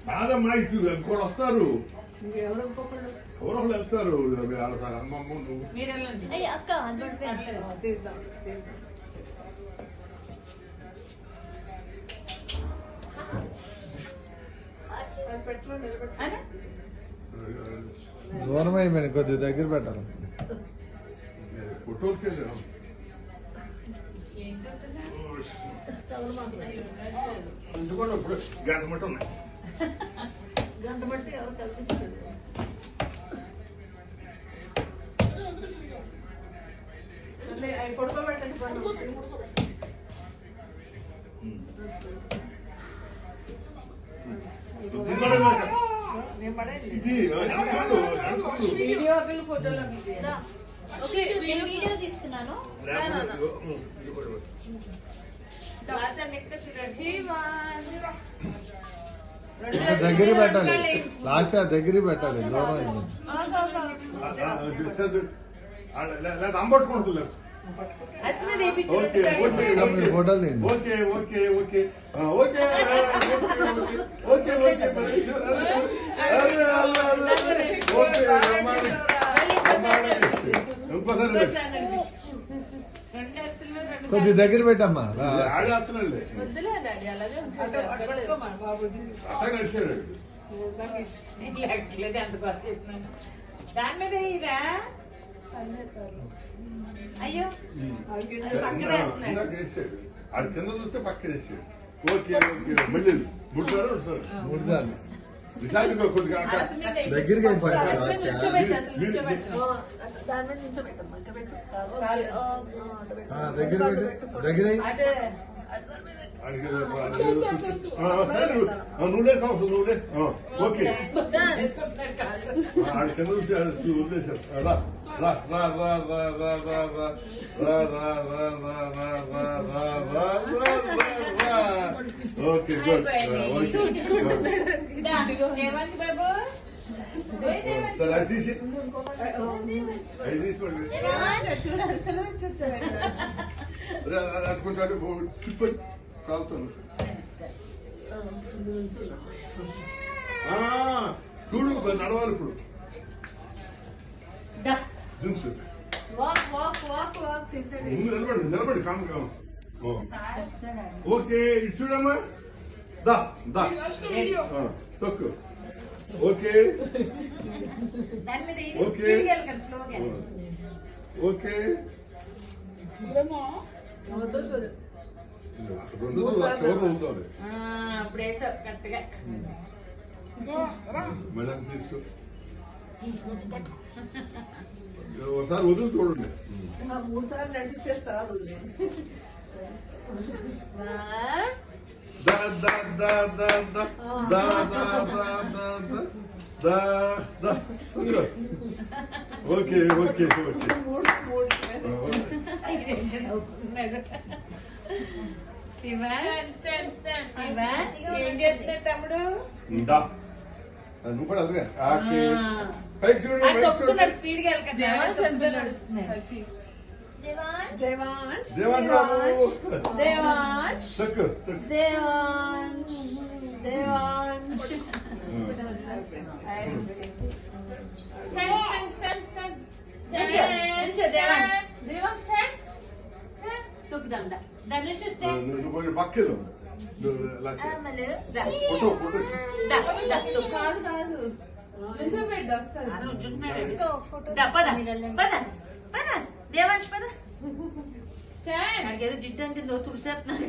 కాదమ్మా ఇటు ఇంకోటి వస్తారు, ఎవరో వెళ్తారు. అమ్మమ్మ నువ్వు దూరం అయిపోయింది, కొద్దిగా దగ్గర పెట్టాలి. ఫోటోకి వెళ్ళాం. గంట మట్టి ఉన్నాయి. గంట బట్టి ఎవరు కల్పించారు? పడుకోబెట్టండి. వీడియో తీస్తున్నాను. దగ్గర పెట్టాలి, లాస్ట్ దగ్గర పెట్టాలి. దూరం అయిపోయింది. అంబట్టుకుంటున్నారు. మీరు ఫోటోలు తీయండి. Okay okay okay okay okay కొద్ది దగ్గర పెట్టమ్మా. వద్దులే డాడీ, అలాగే ఉంచాడు. ఎంత ఖర్చు చేసినాను దాని మీద ఇరా. అయ్యో ఆడి కింద చూస్తే పక్కన వేసాడు. ఓకే ఓకే మళ్ళీ 3 సార్లు 3 సార్లు విశాఖ కొద్దిగా దగ్గరికి అయిపోయింది. దగ్గర పెట్టి దగ్గర నువ్వులే కావచ్చు నువ్వులే. ఓకే ఆడి కింద చూస్తే వదిలేసారు. రా రా రా రా రా రా రా రా రా రా రా రా రా రా. Okay good. సరే అది తీసి అది తీసుకోండి. కొంచెం తిప్పి కాలుతాను. చూడు నడవాలి ఇప్పుడు. నిలబడి నిలబడి కాము కాము. ఓకే ఇటు చూడమ్మా. దా దా తొక్కు. Okay okay okay. 2 లక్షలు అవుతుంది. అప్పుడు వేసావు కరెక్ట్ గా. మళ్ళీ తీసుకో. ఒకసారి వదులు చూడండి. 3 సార్లు నడిపించేస్తావా? దా దా దా దా దా దా దా దా దా దా. Okay okay okay. ఏం చేస్తున్నాడు తమ్ముడు? నువ్వు కూడా అదే పైకి చూడు. తొక్కుతున్నాడు స్పీడ్ గా వెళ్ళకండి. దేవాన్ బాబు దేవాన్ తొక్కు దేవాన్ దేవాన్. తొక్కుదాం దాని నుంచి నువ్వు కొంచెం పక్కలు ఫోటో ఫోటో కాదు కాదు నిల్చోబెట్టి వస్తాడు. దేవాంశ్ పద. స్టాండ్ ఏదో జిడ్డు అంటే తుడిసేస్తున్నాను.